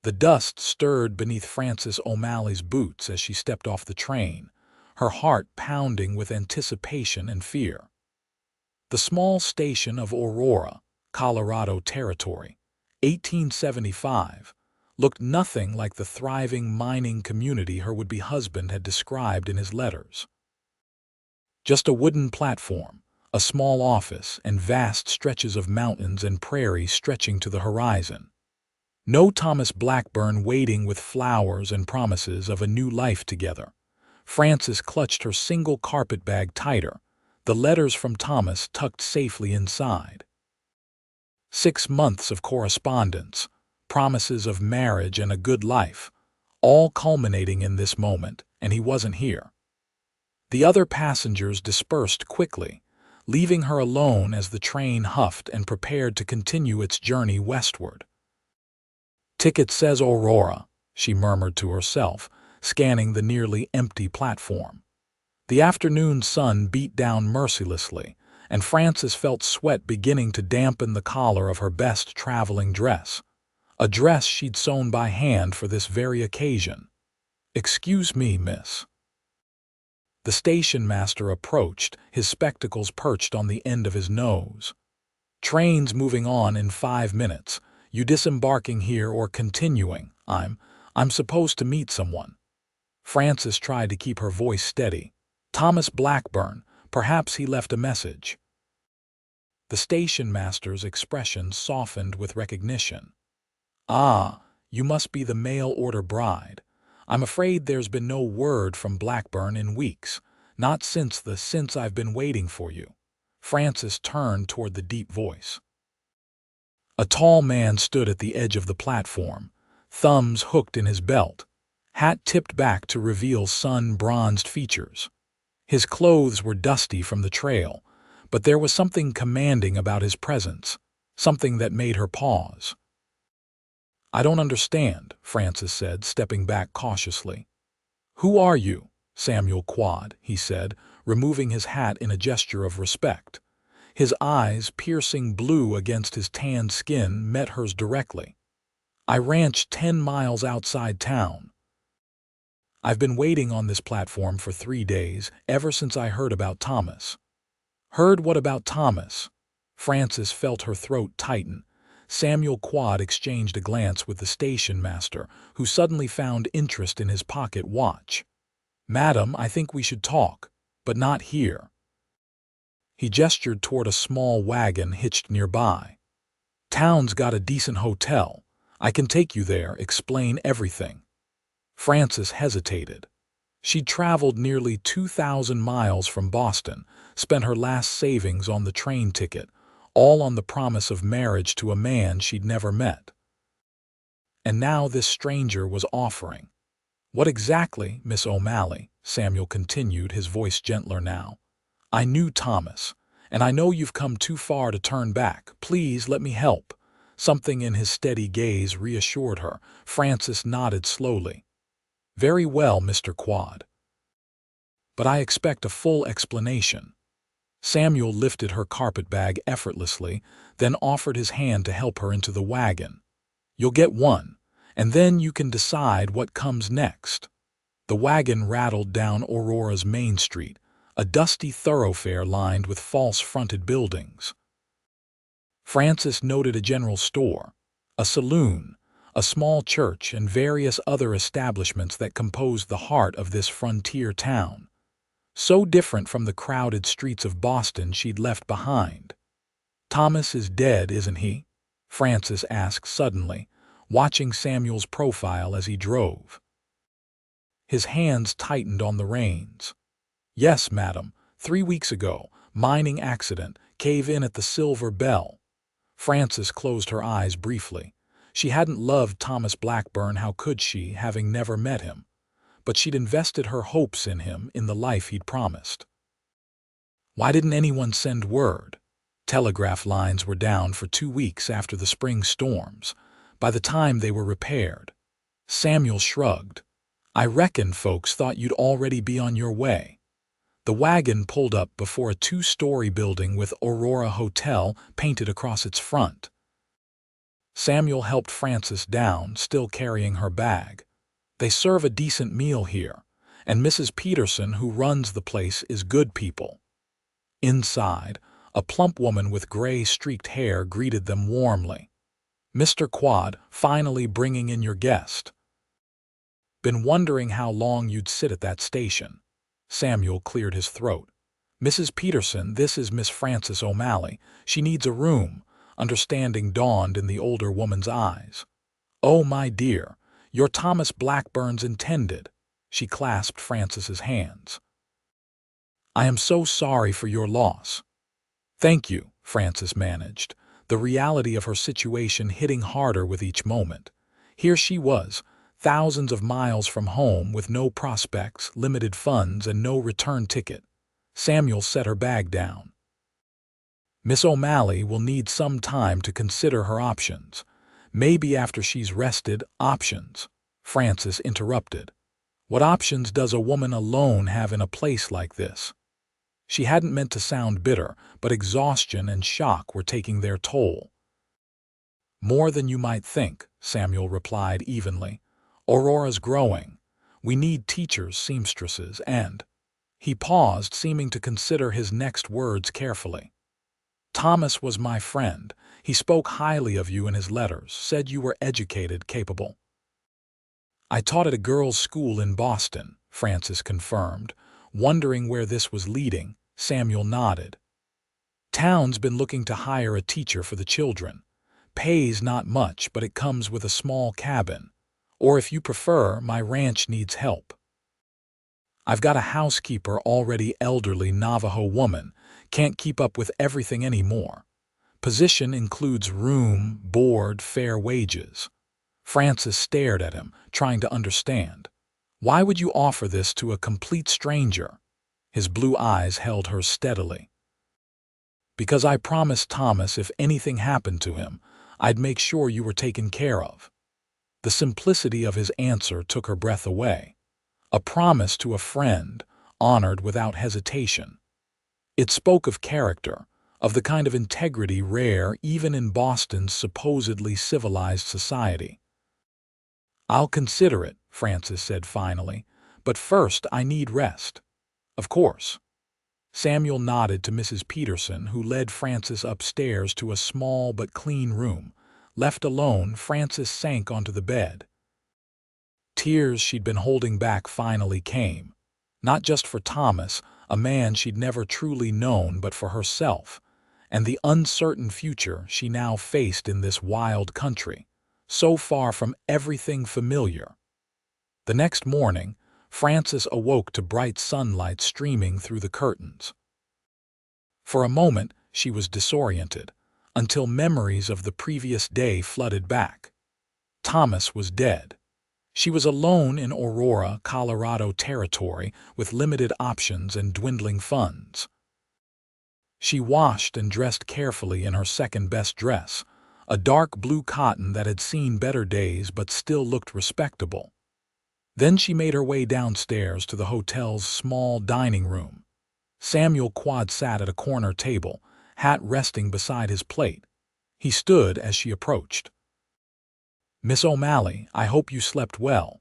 The dust stirred beneath Frances O'Malley's boots as she stepped off the train, her heart pounding with anticipation and fear. The small station of Aurora, Colorado Territory, 1875, looked nothing like the thriving mining community her would-be husband had described in his letters. Just a wooden platform, a small office, and vast stretches of mountains and prairie stretching to the horizon. No Thomas Blackburn waiting with flowers and promises of a new life together. Frances clutched her single carpetbag tighter, the letters from Thomas tucked safely inside. 6 months of correspondence, promises of marriage and a good life, all culminating in this moment, and he wasn't here. The other passengers dispersed quickly, leaving her alone as the train huffed and prepared to continue its journey westward. "Ticket says Aurora," she murmured to herself, scanning the nearly empty platform. The afternoon sun beat down mercilessly, and Frances felt sweat beginning to dampen the collar of her best traveling dress, a dress she'd sewn by hand for this very occasion. "Excuse me, miss." The station master approached, his spectacles perched on the end of his nose. "Train's moving on in 5 minutes. You disembarking here or continuing? I'm supposed to meet someone." Frances tried to keep her voice steady. "Thomas Blackburn. Perhaps he left a message." The station master's expression softened with recognition. "Ah, you must be the mail-order bride. I'm afraid there's been no word from Blackburn in weeks, not since I've been waiting for you." Frances turned toward the deep voice. A tall man stood at the edge of the platform, thumbs hooked in his belt, hat tipped back to reveal sun-bronzed features. His clothes were dusty from the trail, but there was something commanding about his presence, something that made her pause. "I don't understand," Frances said, stepping back cautiously. "Who are you?" "Samuel Quade," he said, removing his hat in a gesture of respect. His eyes, piercing blue against his tanned skin, met hers directly. "I ranch 10 miles outside town. I've been waiting on this platform for 3 days, ever since I heard about Thomas." "Heard what about Thomas?" Frances felt her throat tighten. Samuel Quade exchanged a glance with the station master, who suddenly found interest in his pocket watch. "Madam, I think we should talk, but not here." He gestured toward a small wagon hitched nearby. "Town's got a decent hotel. I can take you there, explain everything." Frances hesitated. She'd traveled nearly 2,000 miles from Boston, spent her last savings on the train ticket, all on the promise of marriage to a man she'd never met. And now this stranger was offering. "What exactly, Miss O'Malley?" Samuel continued, his voice gentler now. "I knew Thomas, and I know you've come too far to turn back. Please let me help." Something in his steady gaze reassured her. Frances nodded slowly. "Very well, Mr. Quade. But I expect a full explanation." Samuel lifted her carpetbag effortlessly, then offered his hand to help her into the wagon. "You'll get one, and then you can decide what comes next." The wagon rattled down Aurora's Main Street, a dusty thoroughfare lined with false-fronted buildings. Frances noted a general store, a saloon, a small church, and various other establishments that composed the heart of this frontier town. So different from the crowded streets of Boston she'd left behind. "Thomas is dead, isn't he?" Frances asked suddenly, watching Samuel's profile as he drove. His hands tightened on the reins. "Yes, madam. 3 weeks ago. Mining accident. Cave-in at the Silver Bell." Frances closed her eyes briefly. She hadn't loved Thomas Blackburn, how could she, having never met him? But she'd invested her hopes in him, in the life he'd promised. Why didn't anyone send word? Telegraph lines were down for 2 weeks after the spring storms. By the time they were repaired. Samuel shrugged. "I reckon folks thought you'd already be on your way." The wagon pulled up before a 2-story building with Aurora Hotel painted across its front. Samuel helped Frances down, still carrying her bag. They serve a decent meal here, and Mrs. Peterson, who runs the place, is good people. Inside, a plump woman with gray streaked hair greeted them warmly. Mr. Quade, finally bringing in your guest. Been wondering how long you'd sit at that station. Samuel cleared his throat. Mrs. Peterson, this is Miss Frances O'Malley. She needs a room. Understanding dawned in the older woman's eyes. Oh, my dear, you're Thomas Blackburn's intended. She clasped Frances's hands. I am so sorry for your loss. Thank you, Frances managed, the reality of her situation hitting harder with each moment. Here she was, thousands of miles from home with no prospects, limited funds, and no return ticket. Samuel set her bag down. Miss O'Malley will need some time to consider her options. Maybe after she's rested. Options? Frances interrupted. What options does a woman alone have in a place like this? She hadn't meant to sound bitter, but exhaustion and shock were taking their toll. More than you might think, Samuel replied evenly. Aurora's growing. We need teachers, seamstresses, and— He paused, seeming to consider his next words carefully. Thomas was my friend. He spoke highly of you in his letters, said you were educated, capable. I taught at a girls' school in Boston, Frances confirmed. Wondering where this was leading, Samuel nodded. Town's been looking to hire a teacher for the children. Pays not much, but it comes with a small cabin. Or if you prefer, my ranch needs help. I've got a housekeeper already, elderly Navajo woman, can't keep up with everything anymore. Position includes room, board, fair wages. Frances stared at him, trying to understand. Why would you offer this to a complete stranger? His blue eyes held hers steadily. Because I promised Thomas if anything happened to him, I'd make sure you were taken care of. The simplicity of his answer took her breath away. A promise to a friend, honored without hesitation. It spoke of character, of the kind of integrity rare even in Boston's supposedly civilized society. I'll consider it, Frances said finally, but first I need rest. Of course. Samuel nodded to Mrs. Peterson, who led Frances upstairs to a small but clean room. Left alone, Frances sank onto the bed. Tears she'd been holding back finally came. Not just for Thomas, a man she'd never truly known, but for herself, and the uncertain future she now faced in this wild country, so far from everything familiar. The next morning, Frances awoke to bright sunlight streaming through the curtains. For a moment, she was disoriented, until memories of the previous day flooded back. Thomas was dead. She was alone in Aurora, Colorado territory, with limited options and dwindling funds. She washed and dressed carefully in her second-best dress, a dark blue cotton that had seen better days but still looked respectable. Then she made her way downstairs to the hotel's small dining room. Samuel Quade sat at a corner table, hat resting beside his plate. He stood as she approached. Miss O'Malley, I hope you slept well.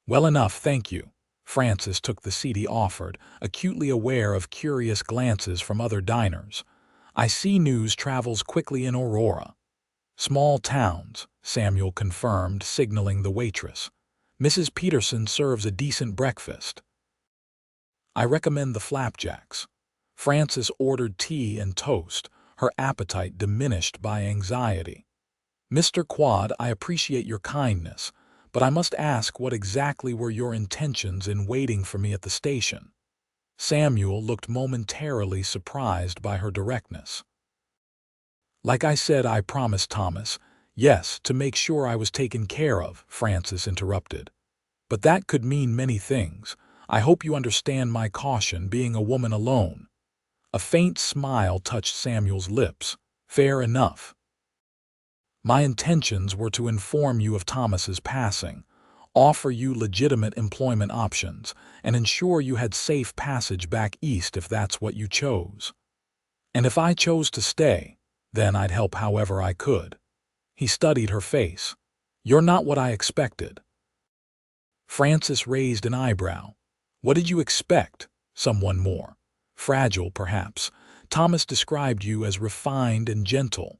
Well enough, thank you. Frances took the seat he offered, acutely aware of curious glances from other diners. I see news travels quickly in Aurora. Small towns, Samuel confirmed, signaling the waitress. Mrs. Peterson serves a decent breakfast. I recommend the flapjacks. Frances ordered tea and toast, her appetite diminished by anxiety. Mr. Quade, I appreciate your kindness, but I must ask, what exactly were your intentions in waiting for me at the station? Samuel looked momentarily surprised by her directness. Like I said, I promised Thomas. Yes, to make sure I was taken care of, Frances interrupted. But that could mean many things. I hope you understand my caution, being a woman alone. A faint smile touched Samuel's lips. Fair enough. My intentions were to inform you of Thomas's passing, offer you legitimate employment options, and ensure you had safe passage back east if that's what you chose. And if I chose to stay, then I'd help however I could. He studied her face. "You're not what I expected." Francis raised an eyebrow. "What did you expect? Someone more fragile, perhaps. Thomas described you as refined and gentle."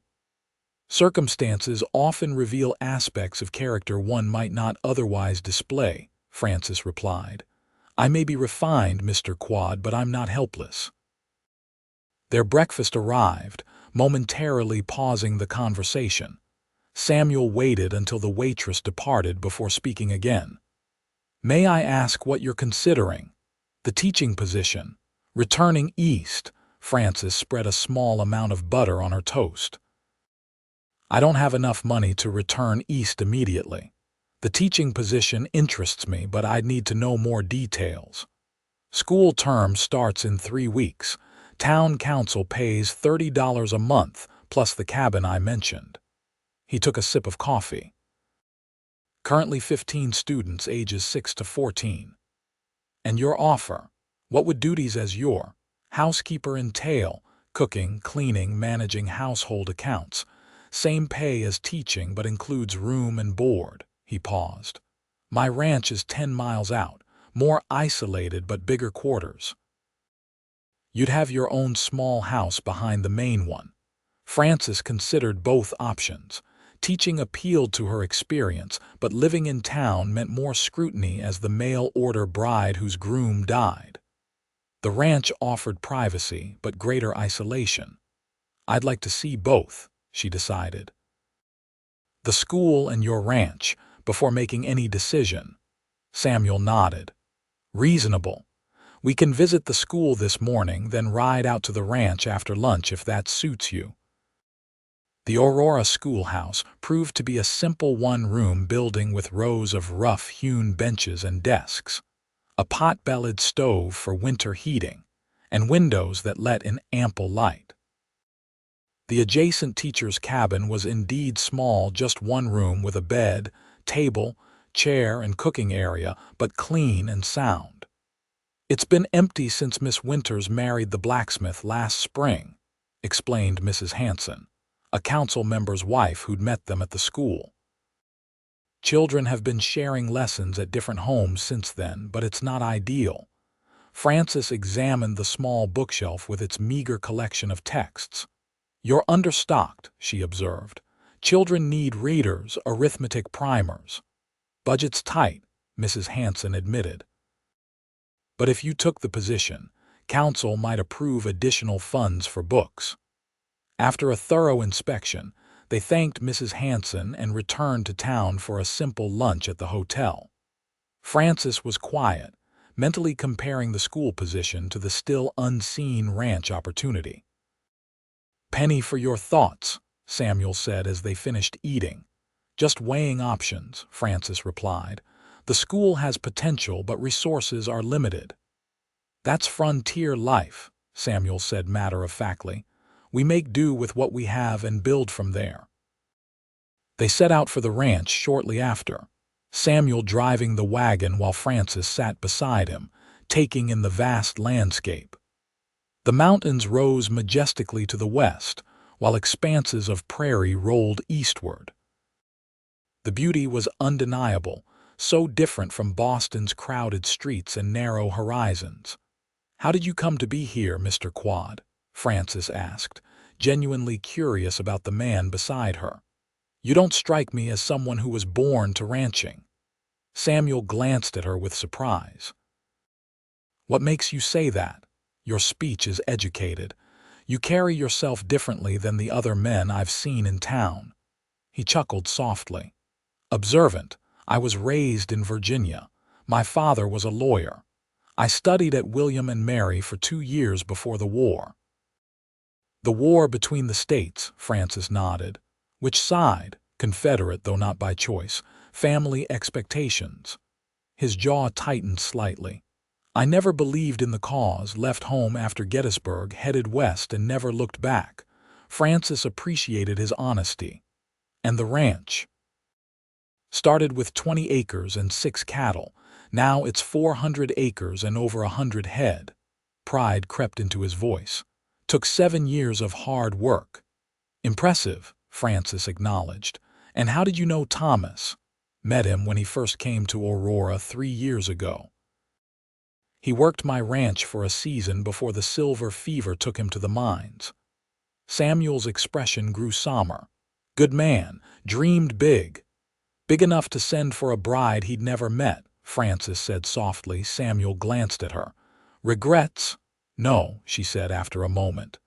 "Circumstances often reveal aspects of character one might not otherwise display," Francis replied. "I may be refined, Mr. Quade, but I'm not helpless." Their breakfast arrived, momentarily pausing the conversation. Samuel waited until the waitress departed before speaking again. "May I ask what you're considering?" "The teaching position. Returning east." Frances spread a small amount of butter on her toast. "I don't have enough money to return east immediately. The teaching position interests me, but I'd need to know more details. School term starts in 3 weeks. Town council pays $30 a month, plus the cabin I mentioned." He took a sip of coffee. "Currently 15 students ages 6 to 14. And your offer? What would duties as your housekeeper entail? Cooking, cleaning, managing household accounts. Same pay as teaching, but includes room and board." He paused. "My ranch is 10 miles out, more isolated but bigger quarters." "You'd have your own small house behind the main one." Frances considered both options. Teaching appealed to her experience, but living in town meant more scrutiny as the mail-order bride whose groom died. The ranch offered privacy, but greater isolation. "I'd like to see both," she decided. "The school and your ranch, before making any decision." Samuel nodded. "Reasonable. We can visit the school this morning, then ride out to the ranch after lunch if that suits you." The Aurora schoolhouse proved to be a simple one-room building with rows of rough-hewn benches and desks, a pot-bellied stove for winter heating, and windows that let in ample light. The adjacent teacher's cabin was indeed small, just one room with a bed, table, chair, and cooking area, but clean and sound. "It's been empty since Miss Winters married the blacksmith last spring," explained Mrs. Hanson, a council member's wife who'd met them at the school. "Children have been sharing lessons at different homes since then, but it's not ideal." Frances examined the small bookshelf with its meager collection of texts. "You're understocked," she observed. "Children need readers, arithmetic primers." "Budget's tight," Mrs. Hanson admitted. "But if you took the position, council might approve additional funds for books." After a thorough inspection, they thanked Mrs. Hanson and returned to town for a simple lunch at the hotel. Frances was quiet, mentally comparing the school position to the still unseen ranch opportunity. "Penny for your thoughts," Samuel said as they finished eating. "Just weighing options," Frances replied. "The school has potential, but resources are limited." "That's frontier life," Samuel said matter-of-factly. "We make do with what we have and build from there." They set out for the ranch shortly after, Samuel driving the wagon while Frances sat beside him, taking in the vast landscape. The mountains rose majestically to the west, while expanses of prairie rolled eastward. The beauty was undeniable, so different from Boston's crowded streets and narrow horizons. "How did you come to be here, Mr. Quade?" Frances asked, genuinely curious about the man beside her. "You don't strike me as someone who was born to ranching." Samuel glanced at her with surprise. "What makes you say that? Your speech is educated. You carry yourself differently than the other men I've seen in town." He chuckled softly. "Observant. I was raised in Virginia. My father was a lawyer. I studied at William and Mary for 2 years before the war." "The war between the states," Frances nodded. "Which side? Confederate, though not by choice. Family expectations." His jaw tightened slightly. "I never believed in the cause, left home after Gettysburg, headed west, and never looked back." Frances appreciated his honesty. "And the ranch?" "Started with 20 acres and 6 cattle. Now it's 400 acres and over 100 head." Pride crept into his voice. "Took 7 years of hard work." "Impressive," Frances acknowledged. And how did you know Thomas? Met him when he first came to Aurora 3 years ago. He worked my ranch for a season before the silver fever took him to the mines. Samuel's expression grew somber. Good man, dreamed big. Big enough to send for a bride he'd never met, Frances said softly. Samuel glanced at her. Regrets? No, she said after a moment.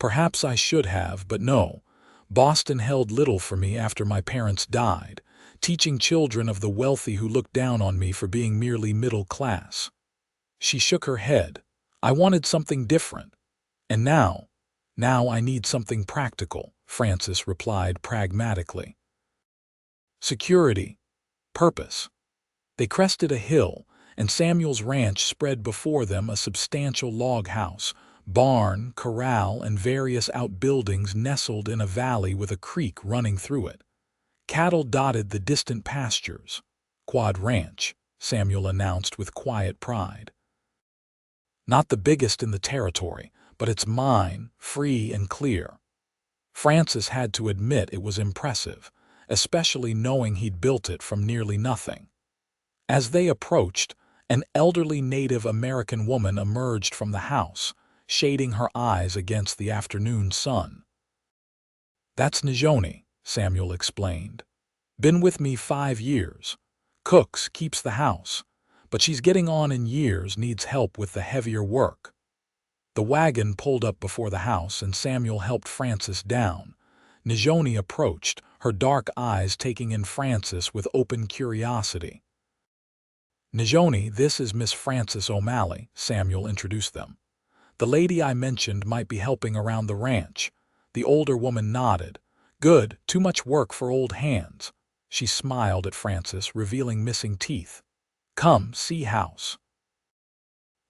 Perhaps I should have, but no. Boston held little for me after my parents died, teaching children of the wealthy who looked down on me for being merely middle class. She shook her head. I wanted something different. And now I need something practical, Frances replied pragmatically. Security. Purpose. They crested a hill, and Samuel's ranch spread before them, a substantial log house, barn, corral, and various outbuildings nestled in a valley with a creek running through it. Cattle dotted the distant pastures. Quad Ranch, Samuel announced with quiet pride. Not the biggest in the territory, but it's mine, free and clear. Frances had to admit it was impressive, especially knowing he'd built it from nearly nothing. As they approached, an elderly Native American woman emerged from the house, shading her eyes against the afternoon sun. That's Najoni, Samuel explained. Been with me 5 years. Cooks, keeps the house, but she's getting on in years, needs help with the heavier work. The wagon pulled up before the house and Samuel helped Frances down. Najoni approached, her dark eyes taking in Frances with open curiosity. Najoni, this is Miss Frances O'Malley, Samuel introduced them. The lady I mentioned might be helping around the ranch. The older woman nodded. Good, too much work for old hands. She smiled at Frances, revealing missing teeth. Come, see house.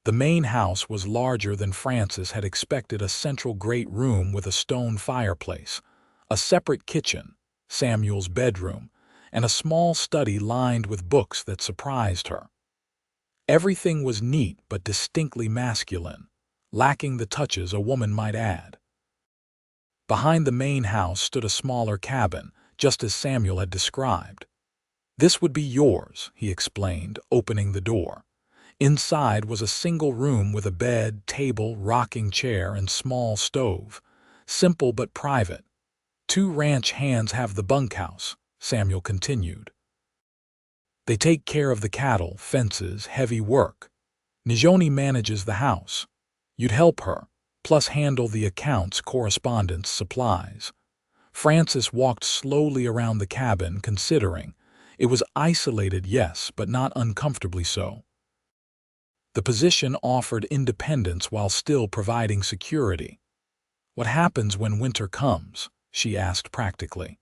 The main house was larger than Frances had expected, a central great room with a stone fireplace, a separate kitchen, Samuel's bedroom, and a small study lined with books that surprised her. Everything was neat but distinctly masculine, lacking the touches a woman might add. Behind the main house stood a smaller cabin, just as Samuel had described. This would be yours, he explained, opening the door. Inside was a single room with a bed, table, rocking chair, and small stove. Simple but private. 2 ranch hands have the bunkhouse, Samuel continued. They take care of the cattle, fences, heavy work. Najoni manages the house. You'd help her, plus handle the accounts, correspondence, supplies. Frances walked slowly around the cabin, considering. It was isolated, yes, but not uncomfortably so. The position offered independence while still providing security. What happens when winter comes? She asked practically.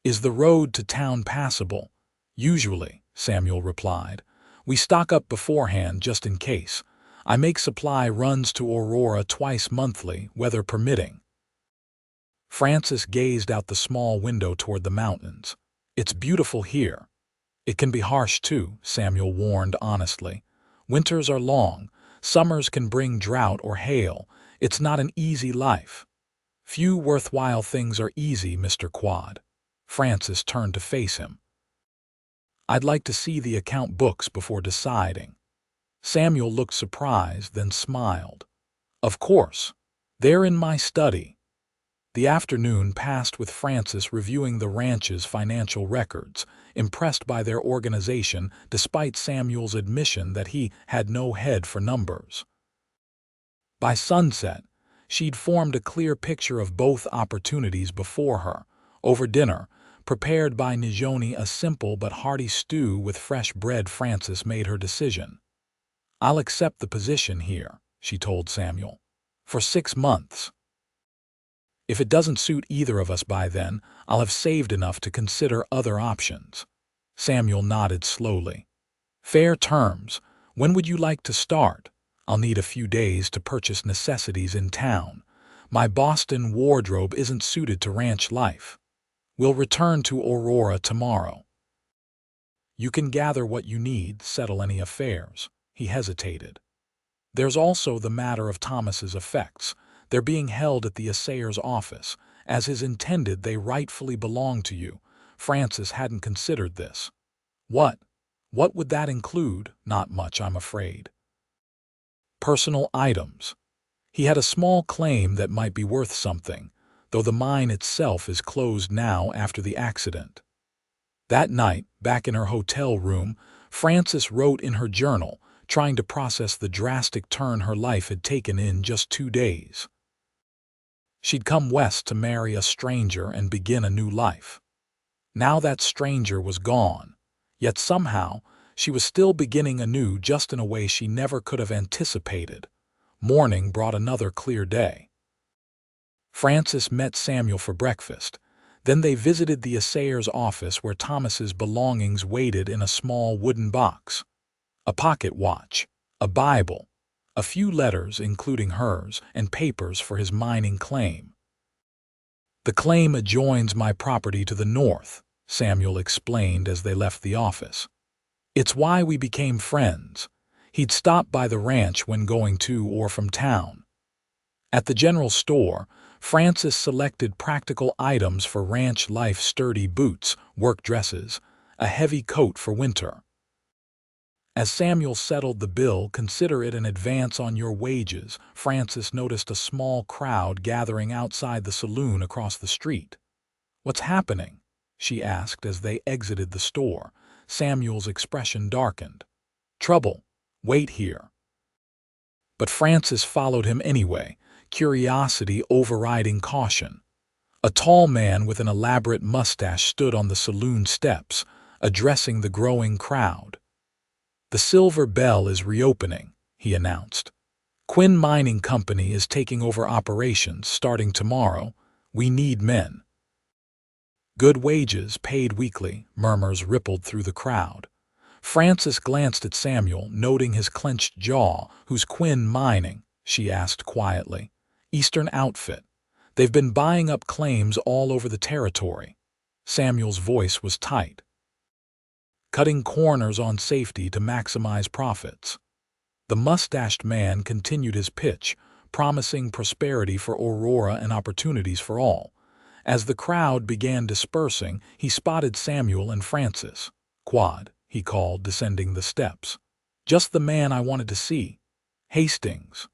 Is the road to town passable? Usually, Samuel replied. We stock up beforehand just in case. I make supply runs to Aurora twice monthly, weather permitting. Frances gazed out the small window toward the mountains. It's beautiful here. It can be harsh too, Samuel warned honestly. Winters are long. Summers can bring drought or hail. It's not an easy life. Few worthwhile things are easy, Mr. Quade. Frances turned to face him. I'd like to see the account books before deciding. Samuel looked surprised, then smiled. Of course. They're in my study. The afternoon passed with Frances reviewing the ranch's financial records, impressed by their organization despite Samuel's admission that he had no head for numbers. By sunset, she'd formed a clear picture of both opportunities before her. Over dinner, prepared by Najoni, a simple but hearty stew with fresh bread, Frances made her decision. I'll accept the position here, she told Samuel. For 6 months. If it doesn't suit either of us by then, I'll have saved enough to consider other options. Samuel nodded slowly. Fair terms. When would you like to start? I'll need a few days to purchase necessities in town. My Boston wardrobe isn't suited to ranch life. We'll return to Aurora tomorrow. You can gather what you need, settle any affairs. He hesitated. There's also the matter of Thomas's effects. They're being held at the assayer's office, As is intended, they rightfully belong to you. Francis hadn't considered this. What? What would that include? Not much, I'm afraid. Personal items. He had a small claim that might be worth something, though the mine itself is closed now after the accident. That night, back in her hotel room, Frances wrote in her journal, trying to process the drastic turn her life had taken in just 2 days. She'd come west to marry a stranger and begin a new life. Now that stranger was gone, yet somehow she was still beginning anew, just in a way she never could have anticipated. Morning brought another clear day. Frances met Samuel for breakfast. Then they visited the assayer's office where Thomas's belongings waited in a small wooden box. A pocket watch, a Bible, a few letters including hers, and papers for his mining claim. "The claim adjoins my property to the north," Samuel explained as they left the office. "It's why we became friends. He'd stop by the ranch when going to or from town." At the general store, Frances selected practical items for ranch life: sturdy boots, work dresses, a heavy coat for winter. As Samuel settled the bill, "Consider it an advance on your wages," Frances noticed a small crowd gathering outside the saloon across the street. "What's happening?" she asked as they exited the store. Samuel's expression darkened. "Trouble. Wait here." But Frances followed him anyway, curiosity overriding caution. A tall man with an elaborate mustache stood on the saloon steps, addressing the growing crowd. "The Silver Bell is reopening," he announced. "Quinn Mining Company is taking over operations starting tomorrow. We need men." "Good wages, paid weekly," murmurs rippled through the crowd. Frances glanced at Samuel, noting his clenched jaw. "Who's Quinn Mining?" she asked quietly. "Eastern outfit. They've been buying up claims all over the territory." Samuel's voice was tight. "Cutting corners on safety to maximize profits." The mustached man continued his pitch, promising prosperity for Aurora and opportunities for all. As the crowd began dispersing, he spotted Samuel and Frances. "Quad," he called, descending the steps. "Just the man I wanted to see. Hastings."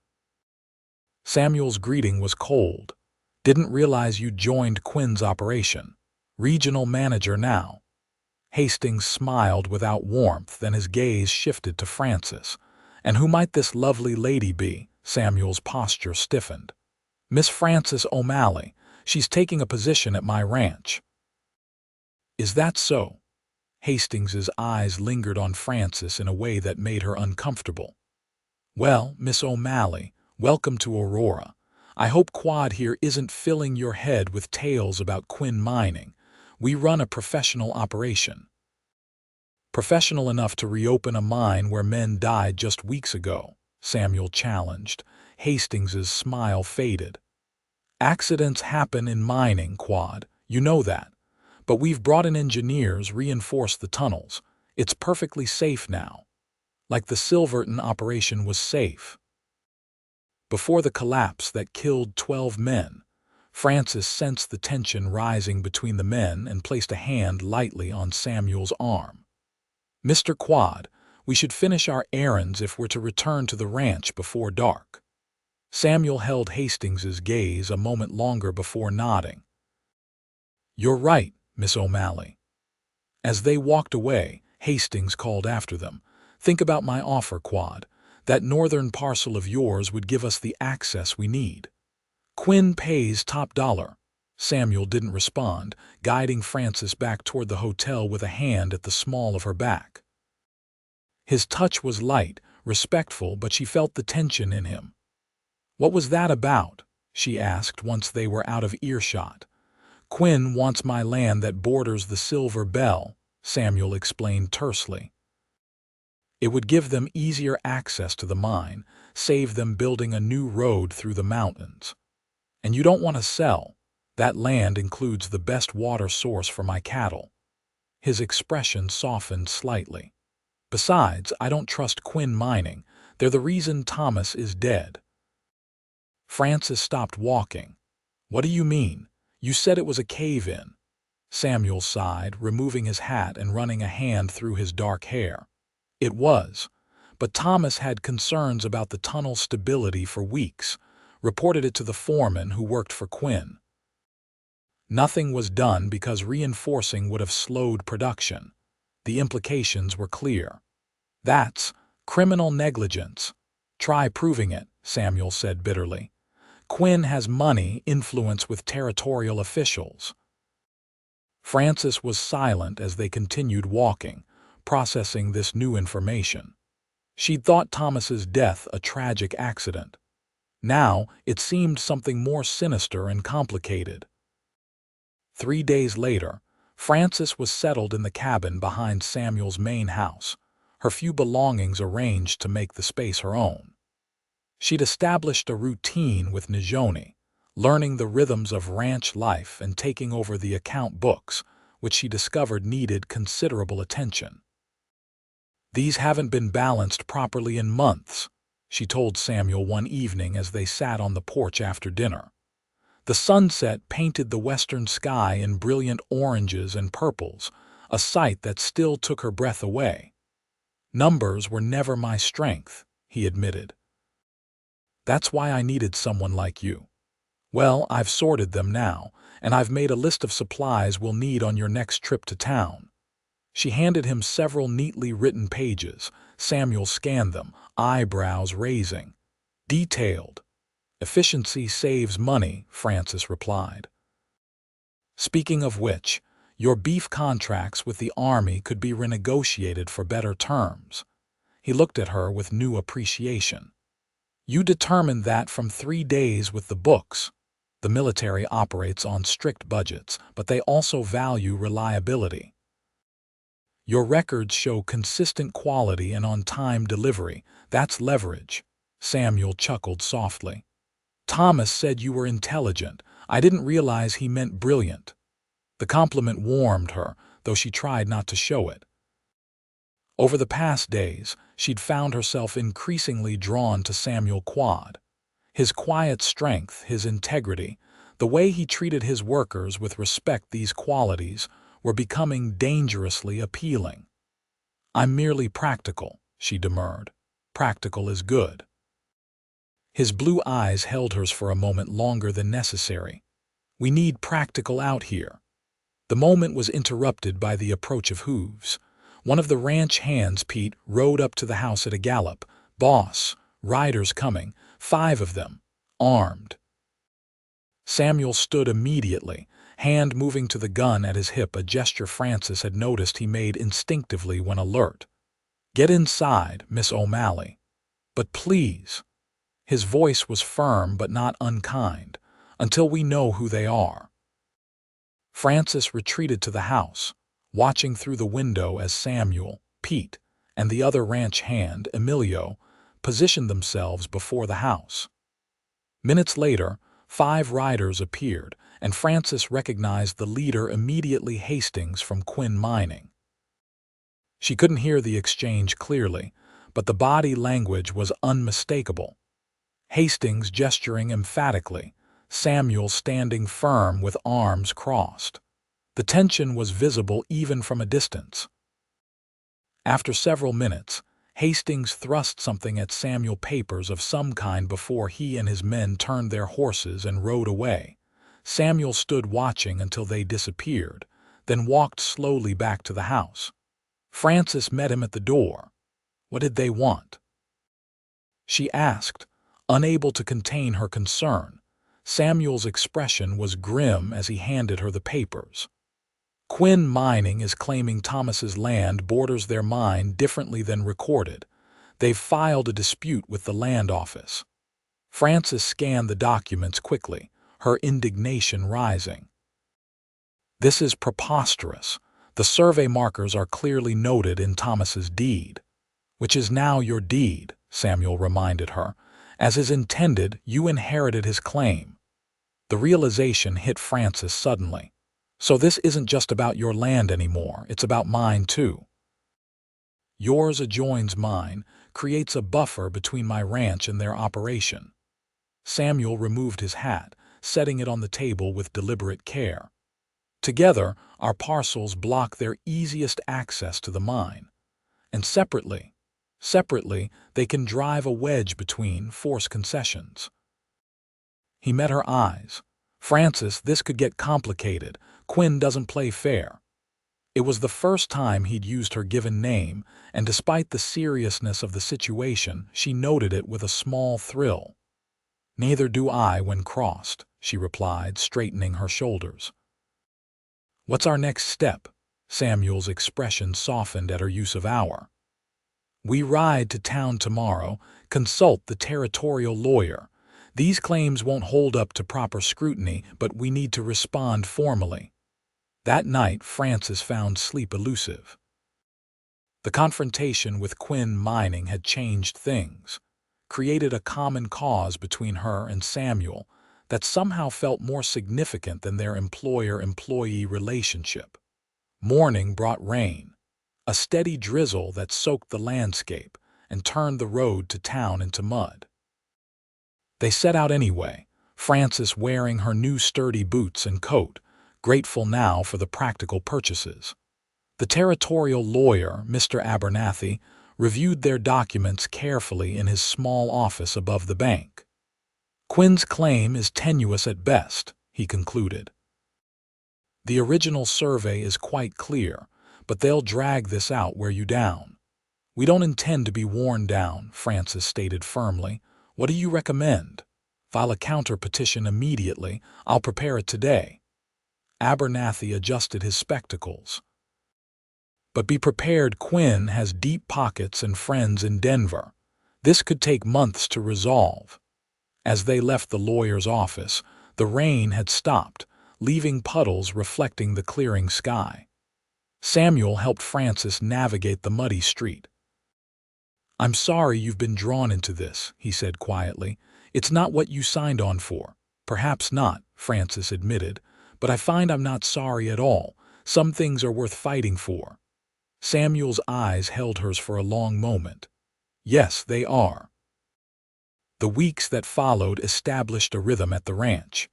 Samuel's greeting was cold. "Didn't realize you joined Quinn's operation. Regional manager now." Hastings smiled without warmth, then his gaze shifted to Frances. "And who might this lovely lady be?" Samuel's posture stiffened. "Miss Frances O'Malley. She's taking a position at my ranch." "Is that so?" Hastings's eyes lingered on Frances in a way that made her uncomfortable. "Well, Miss O'Malley, welcome to Aurora. I hope Quad here isn't filling your head with tales about Quinn Mining. We run a professional operation." "Professional enough to reopen a mine where men died just weeks ago," Samuel challenged. Hastings's smile faded. "Accidents happen in mining, Quad. You know that. But we've brought in engineers, reinforced the tunnels. It's perfectly safe now. Like the Silverton operation was safe before the collapse that killed 12 men." Frances sensed the tension rising between the men and placed a hand lightly on Samuel's arm. "Mr. Quad, we should finish our errands if we're to return to the ranch before dark." Samuel held Hastings's gaze a moment longer before nodding. "You're right, Miss O'Malley." As they walked away, Hastings called after them, "Think about my offer, Quad. That northern parcel of yours would give us the access we need. Quinn pays top dollar." Samuel didn't respond, guiding Frances back toward the hotel with a hand at the small of her back. His touch was light, respectful, but she felt the tension in him. "What was that about?" she asked once they were out of earshot. "Quinn wants my land that borders the Silver Bell," Samuel explained tersely. "It would give them easier access to the mine, save them building a new road through the mountains. And you don't want to sell. That land includes the best water source for my cattle." His expression softened slightly. "Besides, I don't trust Quinn Mining. They're the reason Thomas is dead." Frances stopped walking. "What do you mean? You said it was a cave-in. Samuel sighed, removing his hat and running a hand through his dark hair. It was, but Thomas had concerns about the tunnel's stability for weeks, reported it to the foreman who worked for Quinn. Nothing was done because reinforcing would have slowed production. The implications were clear. That's criminal negligence. Try proving it, Samuel said bitterly. Quinn has money, influence with territorial officials. Frances was silent as they continued walking, processing this new information. She'd thought Thomas's death a tragic accident. Now it seemed something more sinister and complicated. 3 days later, Frances was settled in the cabin behind Samuel's main house, her few belongings arranged to make the space her own. She'd established a routine with Najoni, learning the rhythms of ranch life and taking over the account books, which she discovered needed considerable attention. "These haven't been balanced properly in months," she told Samuel one evening as they sat on the porch after dinner. The sunset painted the western sky in brilliant oranges and purples, a sight that still took her breath away. "Numbers were never my strength," he admitted. "That's why I needed someone like you. Well, I've sorted them now, and I've made a list of supplies we'll need on your next trip to town." She handed him several neatly written pages. Samuel scanned them, eyebrows raising. "Detailed. Efficiency saves money," Frances replied. "Speaking of which, your beef contracts with the Army could be renegotiated for better terms." He looked at her with new appreciation. "You determined that from 3 days with the books. The military operates on strict budgets, but they also value reliability. Your records show consistent quality and on-time delivery. That's leverage." Samuel chuckled softly. "Thomas said you were intelligent. I didn't realize he meant brilliant." The compliment warmed her, though she tried not to show it. Over the past days, she'd found herself increasingly drawn to Samuel Quade. His quiet strength, his integrity, the way he treated his workers with respect, these qualities were becoming dangerously appealing. "I'm merely practical," she demurred. "Practical is good." His blue eyes held hers for a moment longer than necessary. "We need practical out here." The moment was interrupted by the approach of hooves. One of the ranch hands, Pete, rode up to the house at a gallop. "Boss, riders coming, 5 of them, armed." Samuel stood immediately, hand moving to the gun at his hip, a gesture Frances had noticed he made instinctively when alert. "Get inside, Miss O'Malley. But please." His voice was firm but not unkind. "Until we know who they are." Frances retreated to the house, watching through the window as Samuel, Pete, and the other ranch hand, Emilio, positioned themselves before the house. Minutes later, 5 riders appeared, and Frances recognized the leader immediately, Hastings from Quinn Mining. She couldn't hear the exchange clearly, but the body language was unmistakable. Hastings gesturing emphatically, Samuel standing firm with arms crossed. The tension was visible even from a distance. After several minutes, Hastings thrust something at Samuel, papers of some kind, before he and his men turned their horses and rode away. Samuel stood watching until they disappeared, then walked slowly back to the house. Frances met him at the door. "What did they want?" she asked, unable to contain her concern. Samuel's expression was grim as he handed her the papers. "Quinn Mining is claiming Thomas's land borders their mine differently than recorded. They've filed a dispute with the land office." Frances scanned the documents quickly, her indignation rising. "This is preposterous. The survey markers are clearly noted in Thomas's deed." "Which is now your deed," Samuel reminded her. "As is intended, you inherited his claim." The realization hit Frances suddenly. "So this isn't just about your land anymore, it's about mine too. Yours adjoins mine, creates a buffer between my ranch and their operation." Samuel removed his hat, setting it on the table with deliberate care. Together, our parcels block their easiest access to the mine, and separately, they can drive a wedge between, force concessions. He met her eyes. Francis, this could get complicated. Quinn doesn't play fair. It was the first time he'd used her given name, and despite the seriousness of the situation, she noted it with a small thrill. Neither do I when crossed, she replied, straightening her shoulders. What's our next step? Samuel's expression softened at her use of our. We ride to town tomorrow, consult the territorial lawyer. These claims won't hold up to proper scrutiny, but we need to respond formally. That night, Francis found sleep elusive. The confrontation with Quinn Mining had changed things, created a common cause between her and Samuel that somehow felt more significant than their employer-employee relationship. Morning brought rain, a steady drizzle that soaked the landscape and turned the road to town into mud. They set out anyway, Francis wearing her new sturdy boots and coat, grateful now for the practical purchases. The territorial lawyer, Mr. Abernathy, reviewed their documents carefully in his small office above the bank. Quinn's claim is tenuous at best, he concluded. The original survey is quite clear, but they'll drag this out, wear you down. We don't intend to be worn down, Francis stated firmly. What do you recommend? File a counter petition immediately. I'll prepare it today. Abernathy adjusted his spectacles. But be prepared, Quinn has deep pockets and friends in Denver. This could take months to resolve. As they left the lawyer's office, the rain had stopped, leaving puddles reflecting the clearing sky. Samuel helped Francis navigate the muddy street. I'm sorry you've been drawn into this, he said quietly. It's not what you signed on for. Perhaps not, Francis admitted, but I find I'm not sorry at all. Some things are worth fighting for. Samuel's eyes held hers for a long moment. Yes, they are. The weeks that followed established a rhythm at the ranch.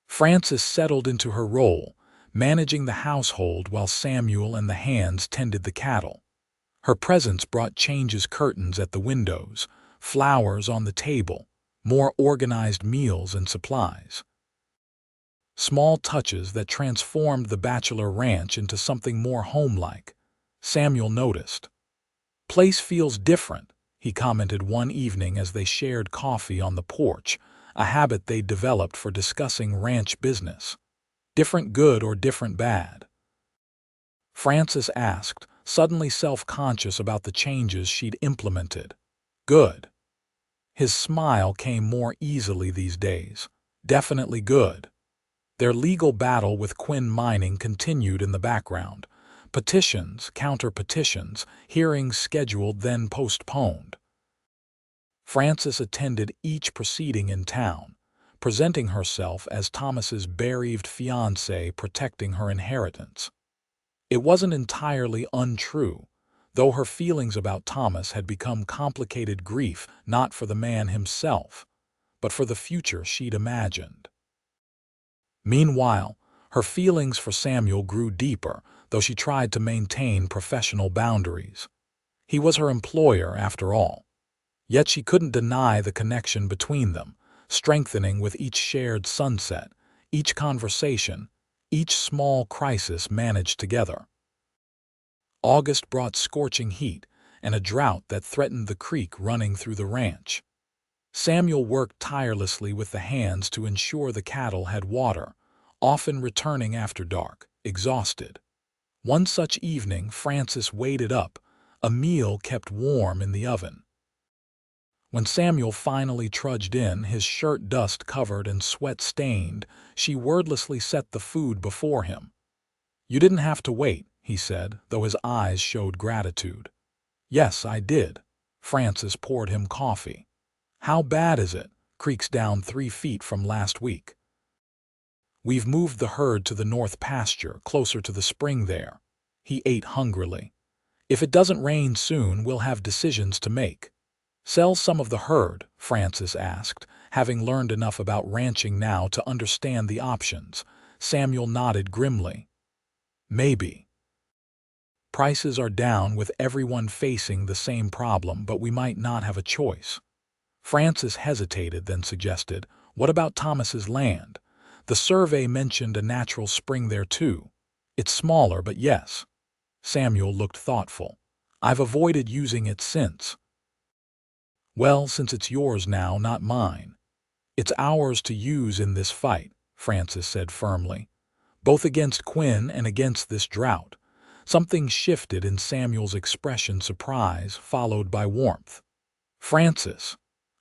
Francis settled into her role, managing the household while Samuel and the hands tended the cattle. Her presence brought changes: curtains at the windows, flowers on the table, more organized meals and supplies. Small touches that transformed the bachelor ranch into something more homelike. Samuel noticed. Place feels different, he commented one evening as they shared coffee on the porch, a habit they'd developed for discussing ranch business. Different good or different bad? Francis asked, suddenly self-conscious about the changes she'd implemented. Good. His smile came more easily these days. Definitely good. Their legal battle with Quinn Mining continued in the background. Petitions, counter-petitions, hearings scheduled then postponed. Francis attended each proceeding in town, presenting herself as Thomas's bereaved fiancé protecting her inheritance. It wasn't entirely untrue, though her feelings about Thomas had become complicated grief not for the man himself, but for the future she'd imagined. Meanwhile, her feelings for Samuel grew deeper, though she tried to maintain professional boundaries. He was her employer, after all. Yet she couldn't deny the connection between them, strengthening with each shared sunset, each conversation, each small crisis managed together. August brought scorching heat and a drought that threatened the creek running through the ranch. Samuel worked tirelessly with the hands to ensure the cattle had water, often returning after dark, exhausted. One such evening, Francis waited up, a meal kept warm in the oven. When Samuel finally trudged in, his shirt dust-covered and sweat-stained, she wordlessly set the food before him. You didn't have to wait, he said, though his eyes showed gratitude. Yes, I did. Francis poured him coffee. How bad is it? Creek's down 3 feet from last week. We've moved the herd to the north pasture, closer to the spring there. He ate hungrily. If it doesn't rain soon, we'll have decisions to make. Sell some of the herd, Francis asked, having learned enough about ranching now to understand the options. Samuel nodded grimly. Maybe. Prices are down with everyone facing the same problem, but we might not have a choice. Francis hesitated, then suggested, "What about Thomas's land? The survey mentioned a natural spring there too. It's smaller, but yes." Samuel looked thoughtful. "I've avoided using it since." "Well, since it's yours now, not mine. It's ours to use in this fight," Francis said firmly. "Both against Quinn and against this drought." Something shifted in Samuel's expression, surprise, followed by warmth. "Francis!"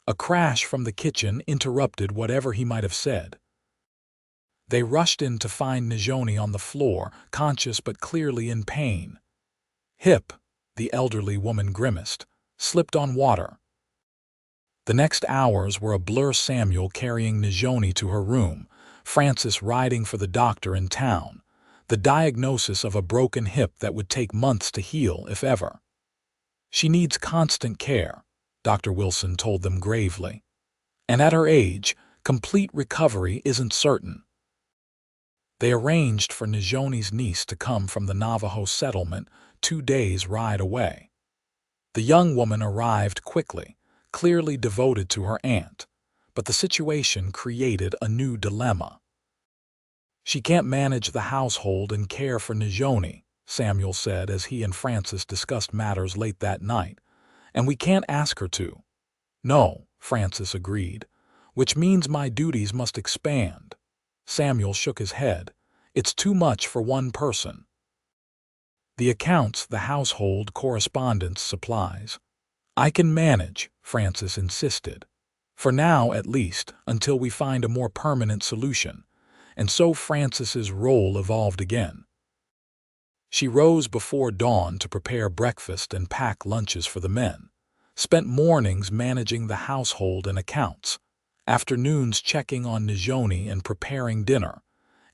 A crash from the kitchen interrupted whatever he might have said. They rushed in to find Najoni on the floor, conscious but clearly in pain. "Hip," the elderly woman grimaced, "slipped on water." The next hours were a blur, Samuel carrying Najoni to her room, Francis riding for the doctor in town, the diagnosis of a broken hip that would take months to heal, if ever. "She needs constant care," Dr. Wilson told them gravely. "And at her age, complete recovery isn't certain." They arranged for Najoni's niece to come from the Navajo settlement 2 days' ride away. The young woman arrived quickly, clearly devoted to her aunt, but the situation created a new dilemma. "She can't manage the household and care for Najoni," Samuel said as he and Francis discussed matters late that night, "and we can't ask her to." "No," Francis agreed, "which means my duties must expand." Samuel shook his head. "It's too much for one person." "The accounts, the household, correspondence, supplies." "I can manage," Francis insisted. "For now, at least, until we find a more permanent solution." And so Francis's role evolved again. She rose before dawn to prepare breakfast and pack lunches for the men, spent mornings managing the household and accounts, afternoons checking on Najoni and preparing dinner,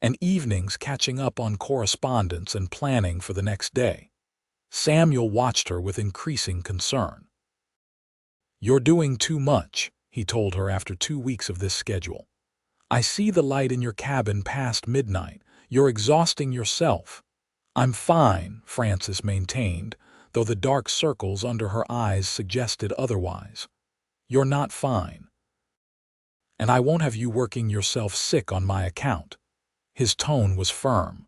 and evenings catching up on correspondence and planning for the next day. Samuel watched her with increasing concern. "You're doing too much," he told her after 2 weeks of this schedule. "I see the light in your cabin past midnight. You're exhausting yourself." "I'm fine," Francis maintained, though the dark circles under her eyes suggested otherwise. "You're not fine. And I won't have you working yourself sick on my account." His tone was firm.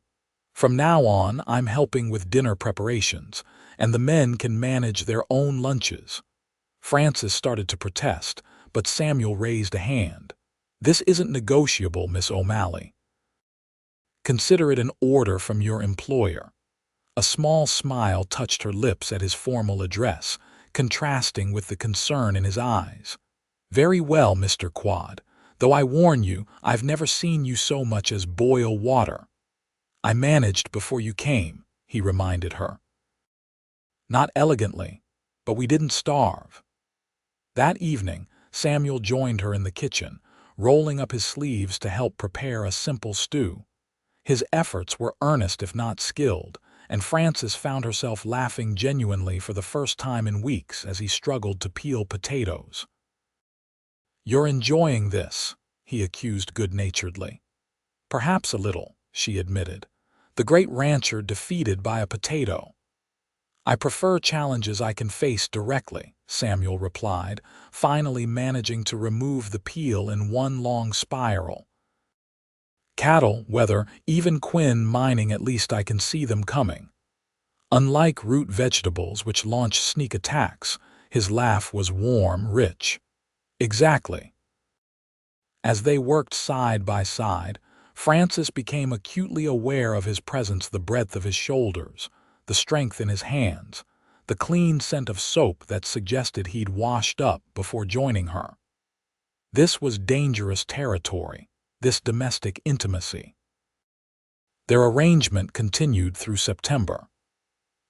"From now on, I'm helping with dinner preparations, and the men can manage their own lunches." Francis started to protest, but Samuel raised a hand. "This isn't negotiable, Miss O'Malley. Consider it an order from your employer." A small smile touched her lips at his formal address, contrasting with the concern in his eyes. "Very well, Mr. Quade, though I warn you, I've never seen you so much as boil water." "I managed before you came," he reminded her. "Not elegantly, but we didn't starve." That evening, Samuel joined her in the kitchen, rolling up his sleeves to help prepare a simple stew. His efforts were earnest if not skilled, and Francis found herself laughing genuinely for the first time in weeks as he struggled to peel potatoes. "You're enjoying this," he accused good-naturedly. "Perhaps a little," she admitted. "The great rancher defeated by a potato." "I prefer challenges I can face directly," Samuel replied, finally managing to remove the peel in one long spiral. "Cattle, weather, even Quinn mining, at least I can see them coming. Unlike root vegetables which launch sneak attacks," his laugh was warm, rich. "Exactly." As they worked side by side, Francis became acutely aware of his presence, the breadth of his shoulders, the strength in his hands, the clean scent of soap that suggested he'd washed up before joining her. This was dangerous territory, this domestic intimacy. Their arrangement continued through September.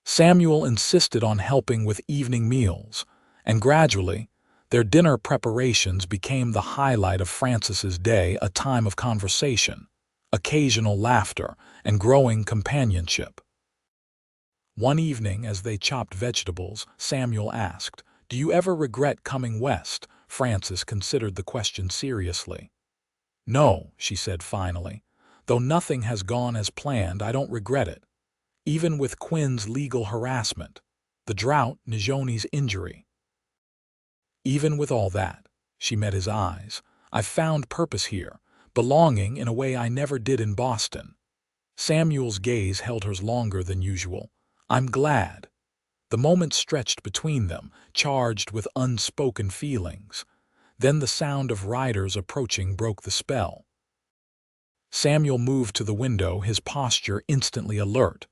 Samuel insisted on helping with evening meals, and gradually, their dinner preparations became the highlight of Francis's day, a time of conversation, occasional laughter, and growing companionship. One evening, as they chopped vegetables, Samuel asked, "Do you ever regret coming west?" Frances considered the question seriously. "No," she said finally. "Though nothing has gone as planned, I don't regret it. Even with Quinn's legal harassment, the drought, Nijoni's injury. Even with all that," she met his eyes, "I've found purpose here, belonging in a way I never did in Boston." Samuel's gaze held hers longer than usual. "I'm glad." The moment stretched between them, charged with unspoken feelings. Then the sound of riders approaching broke the spell. Samuel moved to the window, his posture instantly alert.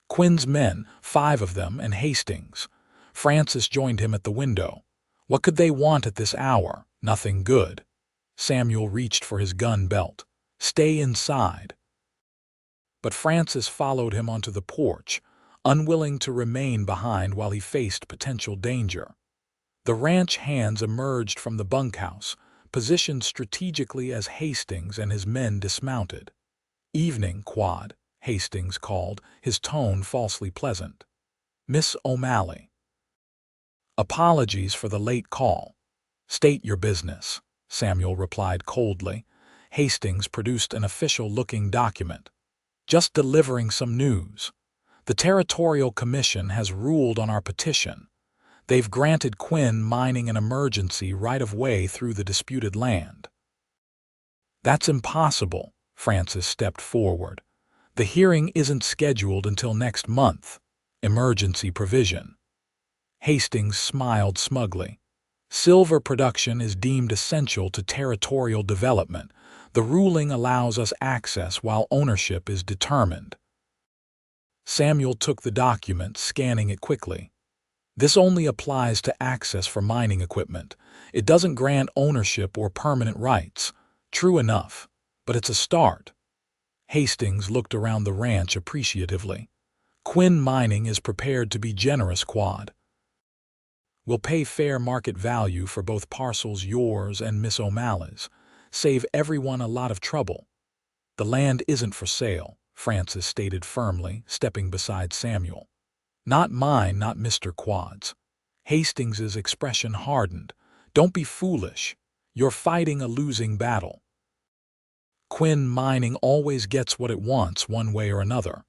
Quinn's men, 5 of them, and Hastings. Frances joined him at the window. What could they want at this hour? Nothing good. Samuel reached for his gun belt. "Stay inside." But Frances followed him onto the porch, unwilling to remain behind while he faced potential danger. The ranch hands emerged from the bunkhouse, positioned strategically as Hastings and his men dismounted. "Evening, Quad," Hastings called, his tone falsely pleasant. "Miss O'Malley." "Apologies for the late call." "State your business," Samuel replied coldly. Hastings produced an official-looking document. "Just delivering some news. The Territorial Commission has ruled on our petition. They've granted Quinn mining an emergency right-of-way through the disputed land." "That's impossible," Frances stepped forward. "The hearing isn't scheduled until next month. Emergency provision." Hastings smiled smugly. "Silver production is deemed essential to territorial development. The ruling allows us access while ownership is determined." Samuel took the document, scanning it quickly. "This only applies to access for mining equipment. It doesn't grant ownership or permanent rights." "True enough, but it's a start." Hastings looked around the ranch appreciatively. "Quinn Mining is prepared to be generous, Quad. We'll pay fair market value for both parcels, yours and Miss O'Malley's. Save everyone a lot of trouble." "The land isn't for sale," Frances stated firmly, stepping beside Samuel. "Not mine, not Mr. Quad's." Hastings's expression hardened. "Don't be foolish. You're fighting a losing battle. Quinn Mining always gets what it wants one way or another."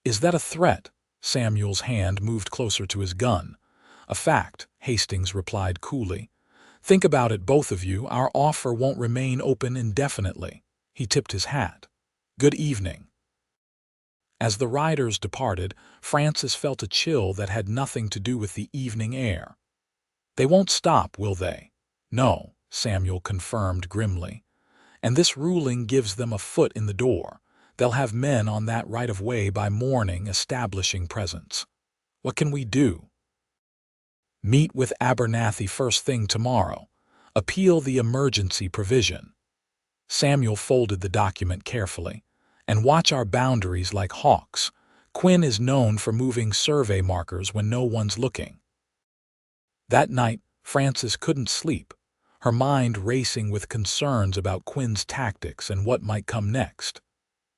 "Is that a threat?" Samuel's hand moved closer to his gun. "A fact," Hastings replied coolly. "Think about it, both of you. Our offer won't remain open indefinitely." He tipped his hat. "Good evening." As the riders departed, Frances felt a chill that had nothing to do with the evening air. "They won't stop, will they?" "No," Samuel confirmed grimly. "And this ruling gives them a foot in the door. They'll have men on that right-of-way by morning establishing presence." "What can we do?" "Meet with Abernathy first thing tomorrow. Appeal the emergency provision." Samuel folded the document carefully. "And watch our boundaries like hawks. Quinn is known for moving survey markers when no one's looking." That night, Frances couldn't sleep, her mind racing with concerns about Quinn's tactics and what might come next.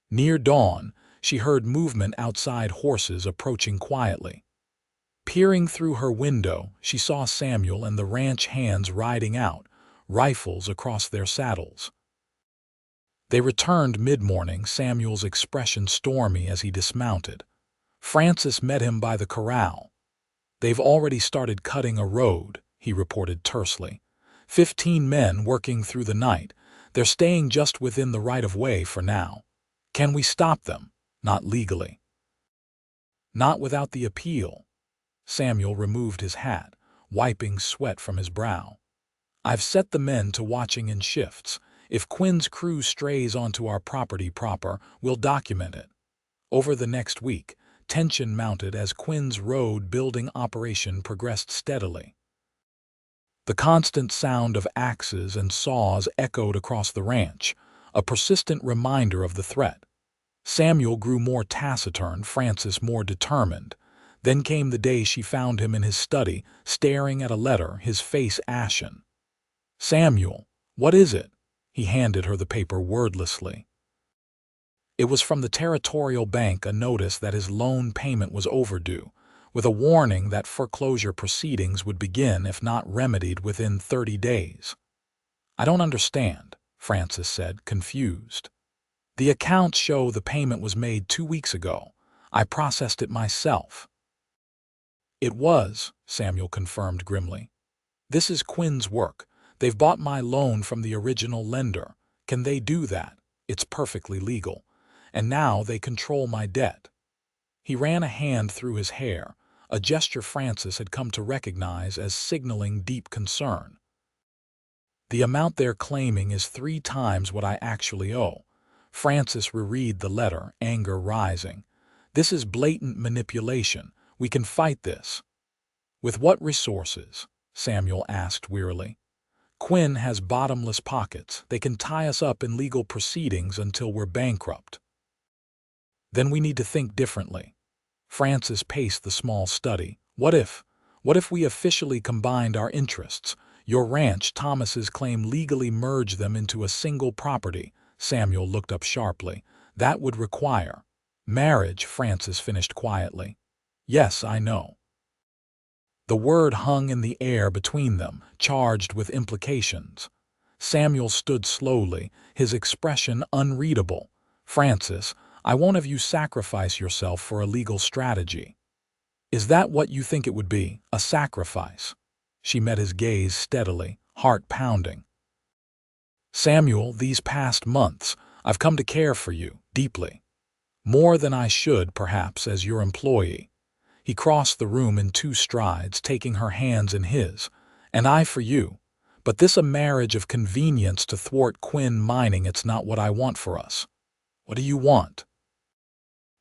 Near dawn, she heard movement outside, horses approaching quietly. Peering through her window, she saw Samuel and the ranch hands riding out, rifles across their saddles. They returned mid-morning, Samuel's expression stormy as he dismounted. Frances met him by the corral. "They've already started cutting a road," he reported tersely. 15 men working through the night. They're staying just within the right-of-way for now. Can we stop them? Not legally." "Not without the appeal." Samuel removed his hat, wiping sweat from his brow. "I've set the men to watching in shifts. If Quinn's crew strays onto our property proper, we'll document it." Over the next week, tension mounted as Quinn's road-building operation progressed steadily. The constant sound of axes and saws echoed across the ranch, a persistent reminder of the threat. Samuel grew more taciturn, Frances more determined. Then came the day she found him in his study, staring at a letter, his face ashen. "Samuel, what is it?" He handed her the paper wordlessly. It was from the Territorial Bank, a notice that his loan payment was overdue. with a warning that foreclosure proceedings would begin if not remedied within 30 days. "I don't understand," Francis said, confused. "The accounts show the payment was made 2 weeks ago. I processed it myself." "It was," Samuel confirmed grimly. "This is Quinn's work. They've bought my loan from the original lender. Can they do that? It's perfectly legal. And now they control my debt." He ran a hand through his hair, a gesture Francis had come to recognize as signaling deep concern. "The amount they're claiming is 3 times what I actually owe." Francis reread the letter, anger rising. "This is blatant manipulation. We can fight this." "With what resources?" Samuel asked wearily. "Quinn has bottomless pockets. They can tie us up in legal proceedings until we're bankrupt." "Then we need to think differently." Francis paced the small study. What if we officially combined our interests? Your ranch, Thomas's claim legally merge them into a single property." Samuel looked up sharply. "That would require—" "Marriage," Francis finished quietly. "Yes, I know." The word hung in the air between them, charged with implications. Samuel stood slowly, his expression unreadable. "Francis, I won't have you sacrifice yourself for a legal strategy." "Is that what you think it would be, a sacrifice?" She met his gaze steadily, heart pounding. "Samuel, these past months, I've come to care for you, deeply. More than I should, perhaps, as your employee." He crossed the room in 2 strides, taking her hands in his. "And I for you. But this a marriage of convenience to thwart Quinn mining, it's not what I want for us." "What do you want?"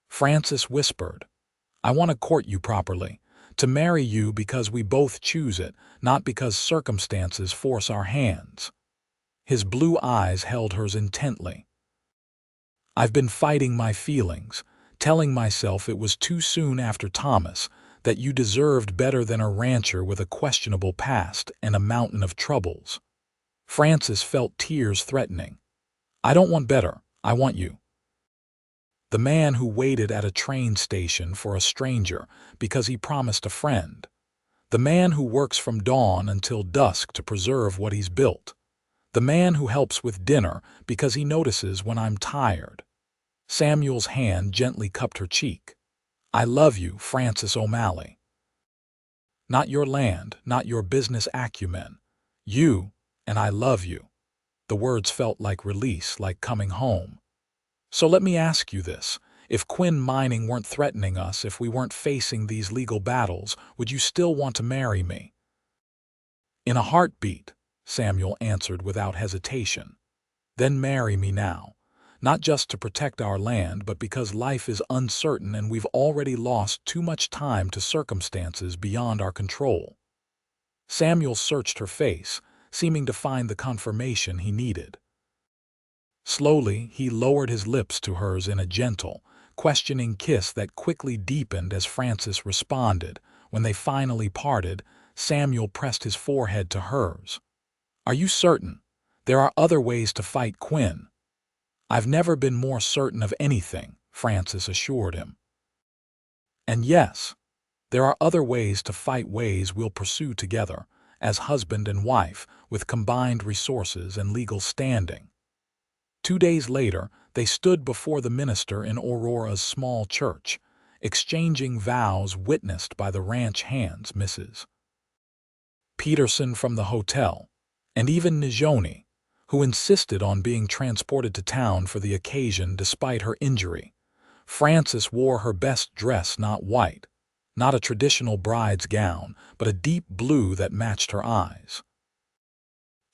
Francis whispered. "I want to court you properly, to marry you because we both choose it, not because circumstances force our hands." His blue eyes held hers intently. "I've been fighting my feelings, telling myself it was too soon after Thomas, that you deserved better than a rancher with a questionable past and a mountain of troubles." Francis felt tears threatening. "I don't want better, I want you." The man who waited at a train station for a stranger because he promised a friend. The man who works from dawn until dusk to preserve what he's built. The man who helps with dinner because he notices when I'm tired. Samuel's hand gently cupped her cheek. "I love you, Francis O'Malley. Not your land, not your business acumen. You, and I love you." The words felt like release, like coming home. "So let me ask you this. If Quinn Mining weren't threatening us, if we weren't facing these legal battles, would you still want to marry me?" "In a heartbeat," Samuel answered without hesitation. "Then marry me now. Not just to protect our land, but because life is uncertain and we've already lost too much time to circumstances beyond our control." Samuel searched her face, seeming to find the confirmation he needed. Slowly, he lowered his lips to hers in a gentle, questioning kiss that quickly deepened as Francis responded. When they finally parted, Samuel pressed his forehead to hers. "Are you certain? There are other ways to fight Quinn." "I've never been more certain of anything," Francis assured him. "And yes, there are other ways to fight, ways we'll pursue together, as husband and wife, with combined resources and legal standing." 2 days later, they stood before the minister in Aurora's small church, exchanging vows witnessed by the ranch hands, Mrs. Peterson from the hotel, and even Nijoni, who insisted on being transported to town for the occasion despite her injury. Francis wore her best dress, not white, not a traditional bride's gown, but a deep blue that matched her eyes.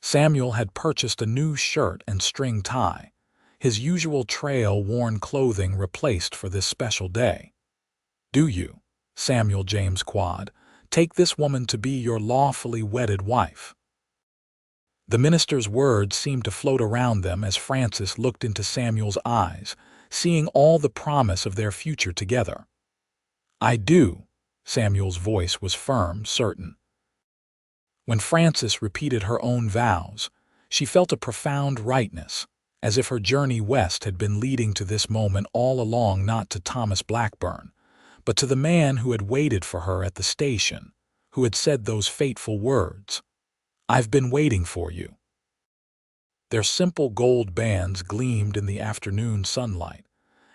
Samuel had purchased a new shirt and string tie, his usual trail-worn clothing replaced for this special day. "Do you, Samuel James Quade, take this woman to be your lawfully wedded wife?" The minister's words seemed to float around them as Francis looked into Samuel's eyes, seeing all the promise of their future together. "I do." Samuel's voice was firm, certain. When Francis repeated her own vows, she felt a profound rightness, as if her journey west had been leading to this moment all along, not to Thomas Blackburn, but to the man who had waited for her at the station, who had said those fateful words, "I've been waiting for you." Their simple gold bands gleamed in the afternoon sunlight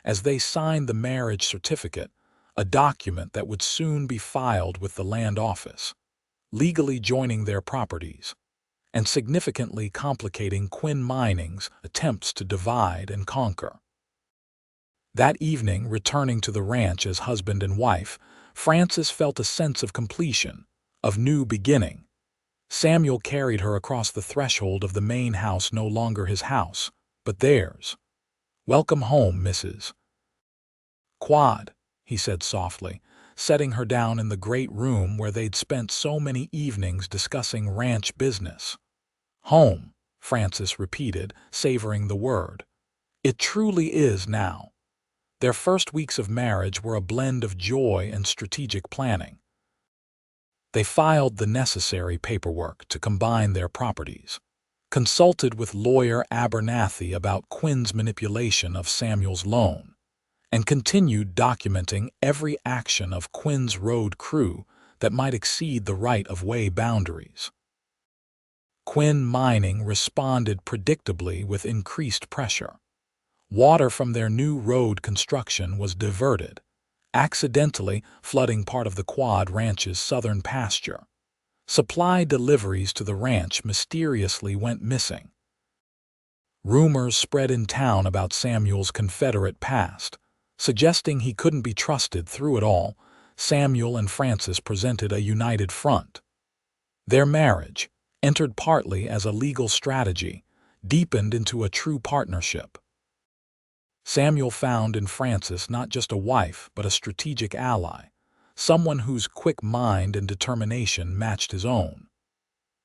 as they signed the marriage certificate, a document that would soon be filed with the land office, legally joining their properties and significantly complicating Quinn Mining's attempts to divide and conquer. That evening, returning to the ranch as husband and wife, Frances felt a sense of completion, of new beginning. Samuel carried her across the threshold of the main house, no longer his house, but theirs. "Welcome home, Mrs. Quade," he said softly, setting her down in the great room where they'd spent so many evenings discussing ranch business. "Home," Frances repeated, savoring the word. "It truly is now." Their first weeks of marriage were a blend of joy and strategic planning. They filed the necessary paperwork to combine their properties, consulted with lawyer Abernathy about Quinn's manipulation of Samuel's loan, and continued documenting every action of Quinn's road crew that might exceed the right-of-way boundaries. Quinn Mining responded predictably with increased pressure. Water from their new road construction was diverted, accidentally flooding part of the Quad Ranch's southern pasture. Supply deliveries to the ranch mysteriously went missing. Rumors spread in town about Samuel's Confederate past, suggesting he couldn't be trusted. Through it all, Samuel and Frances presented a united front. Their marriage, entered partly as a legal strategy, deepened into a true partnership. Samuel found in Frances not just a wife, but a strategic ally, someone whose quick mind and determination matched his own.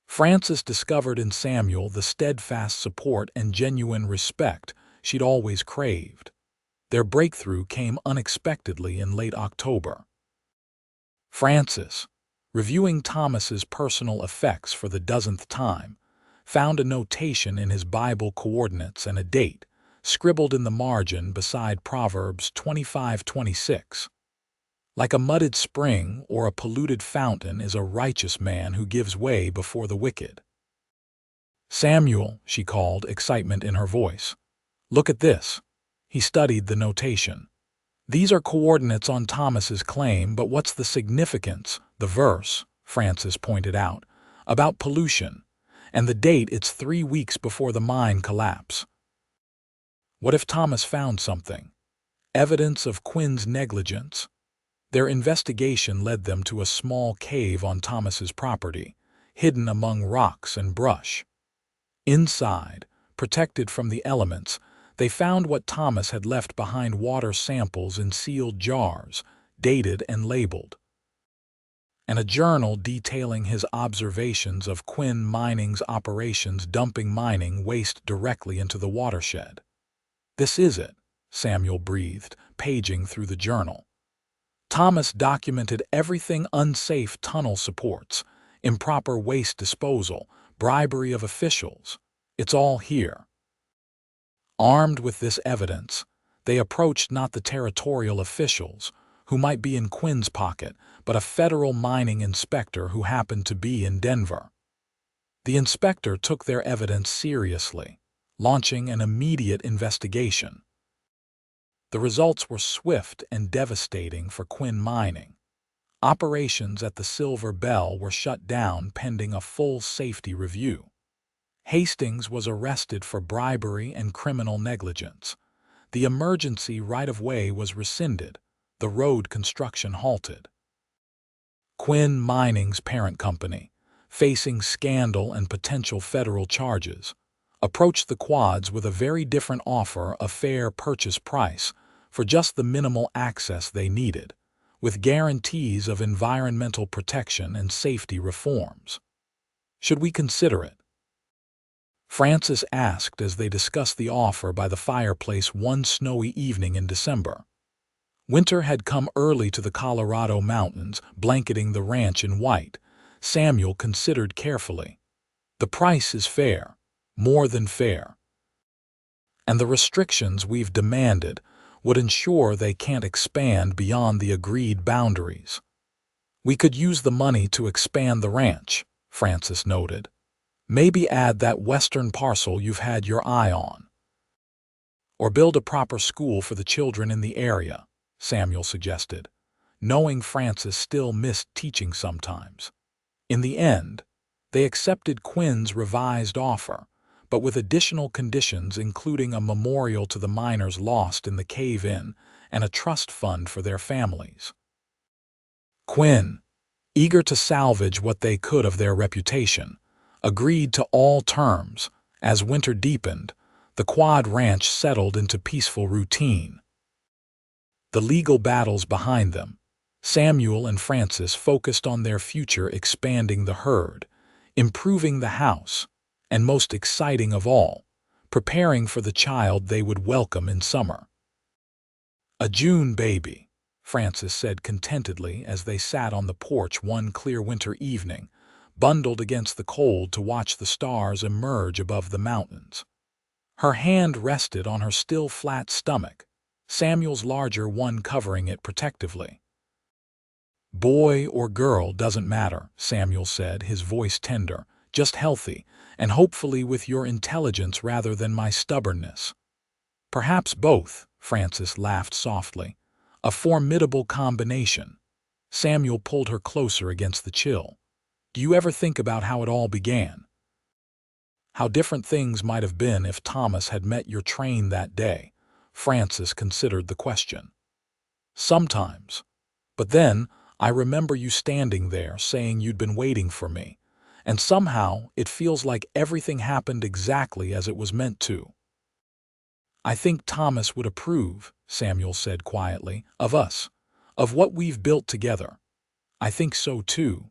Frances discovered in Samuel the steadfast support and genuine respect she'd always craved. Their breakthrough came unexpectedly in late October. Frances, reviewing Thomas's personal effects for the dozenth time, found a notation in his Bible coordinates and a date, scribbled in the margin beside Proverbs 25:26. "Like a mudded spring or a polluted fountain is a righteous man who gives way before the wicked." "Samuel," she called, excitement in her voice. "Look at this." He studied the notation. "These are coordinates on Thomas's claim, but what's the significance?" "The verse," Frances pointed out, "about pollution. And the date, it's 3 weeks before the mine collapse. What if Thomas found something? Evidence of Quinn's negligence?" Their investigation led them to a small cave on Thomas's property, hidden among rocks and brush. Inside, protected from the elements, they found what Thomas had left behind: water samples in sealed jars, dated and labeled, and a journal detailing his observations of Quinn Mining's operations, dumping mining waste directly into the watershed. "This is it," Samuel breathed, paging through the journal. "Thomas documented everything: unsafe tunnel supports, improper waste disposal, bribery of officials. It's all here." Armed with this evidence, they approached not the territorial officials, who might be in Quinn's pocket, but a federal mining inspector who happened to be in Denver. The inspector took their evidence seriously, launching an immediate investigation. The results were swift and devastating for Quinn Mining. Operations at the Silver Bell were shut down pending a full safety review. Hastings was arrested for bribery and criminal negligence. The emergency right-of-way was rescinded. The road construction halted. Quinn Mining's parent company, facing scandal and potential federal charges, approached the Quads with a very different offer: a fair purchase price for just the minimal access they needed, with guarantees of environmental protection and safety reforms. "Should we consider it?" Frances asked as they discussed the offer by the fireplace one snowy evening in December. Winter had come early to the Colorado mountains, blanketing the ranch in white. Samuel considered carefully. "The price is fair, more than fair. And the restrictions we've demanded, would ensure they can't expand beyond the agreed boundaries. "We could use the money to expand the ranch," Francis noted. "Maybe add that western parcel you've had your eye on. Or build a proper school for the children in the area," Samuel suggested, knowing Francis still missed teaching sometimes. In the end, they accepted Quinn's revised offer, but with additional conditions including a memorial to the miners lost in the cave-in and a trust fund for their families. Quinn, eager to salvage what they could of their reputation, agreed to all terms. As winter deepened, the Quad Ranch settled into peaceful routine. The legal battles behind them, Samuel and Francis focused on their future, expanding the herd, improving the house, and most exciting of all, preparing for the child they would welcome in summer. "A June baby," Francis said contentedly as they sat on the porch one clear winter evening, bundled against the cold to watch the stars emerge above the mountains. Her hand rested on her still flat stomach, Samuel's larger one covering it protectively. "Boy or girl doesn't matter," Samuel said, his voice tender, "just healthy, and hopefully with your intelligence rather than my stubbornness." "Perhaps both," Francis laughed softly. "A formidable combination." Samuel pulled her closer against the chill. "Do you ever think about how it all began? How different things might have been if Thomas had met your train that day?" Francis considered the question. "Sometimes. But then, I remember you standing there saying you'd been waiting for me, and somehow it feels like everything happened exactly as it was meant to." "I think Thomas would approve," Samuel said quietly, "of us, of what we've built together." "I think so too."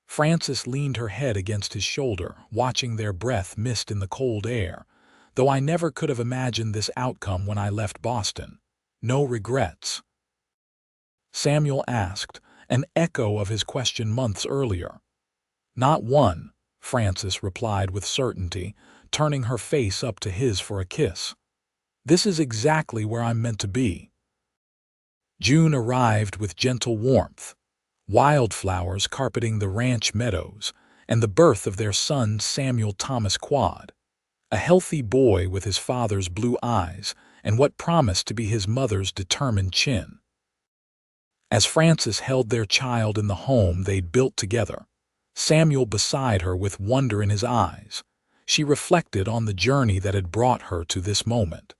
Francis leaned her head against his shoulder, watching their breath mist in the cold air. "Though I never could have imagined this outcome when I left Boston. No regrets?" Samuel asked, an echo of his question months earlier. "Not one," Francis replied with certainty, turning her face up to his for a kiss. "This is exactly where I'm meant to be." June arrived with gentle warmth, wildflowers carpeting the ranch meadows, and the birth of their son Samuel Thomas Quade, a healthy boy with his father's blue eyes and what promised to be his mother's determined chin. As Francis held their child in the home they'd built together, Samuel beside her with wonder in his eyes, she reflected on the journey that had brought her to this moment.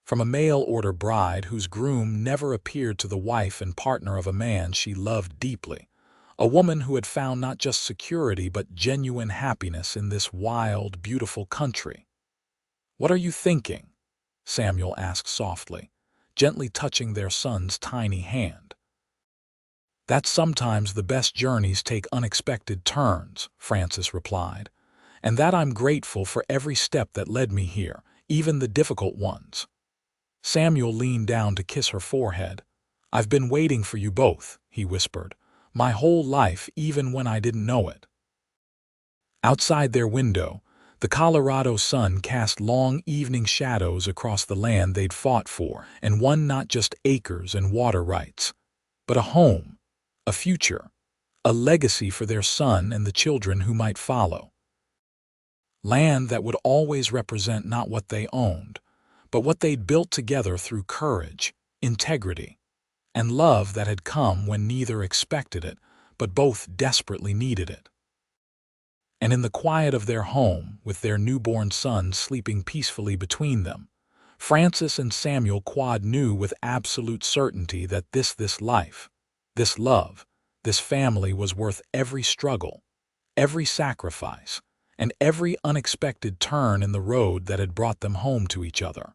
From a mail-order bride whose groom never appeared to the wife and partner of a man she loved deeply, a woman who had found not just security but genuine happiness in this wild, beautiful country. "What are you thinking?" Samuel asked softly, gently touching their son's tiny hand. "That sometimes the best journeys take unexpected turns," Francis replied, "and that I'm grateful for every step that led me here, even the difficult ones." Samuel leaned down to kiss her forehead. "I've been waiting for you both," he whispered, "my whole life, even when I didn't know it." Outside their window, the Colorado sun cast long evening shadows across the land they'd fought for, and won not just acres and water rights, but a home, a future, a legacy for their son and the children who might follow. Land that would always represent not what they owned, but what they'd built together through courage, integrity, and love that had come when neither expected it, but both desperately needed it. And in the quiet of their home, with their newborn son sleeping peacefully between them, Francis and Samuel Quade knew with absolute certainty that this life, this love, this family was worth every struggle, every sacrifice, and every unexpected turn in the road that had brought them home to each other.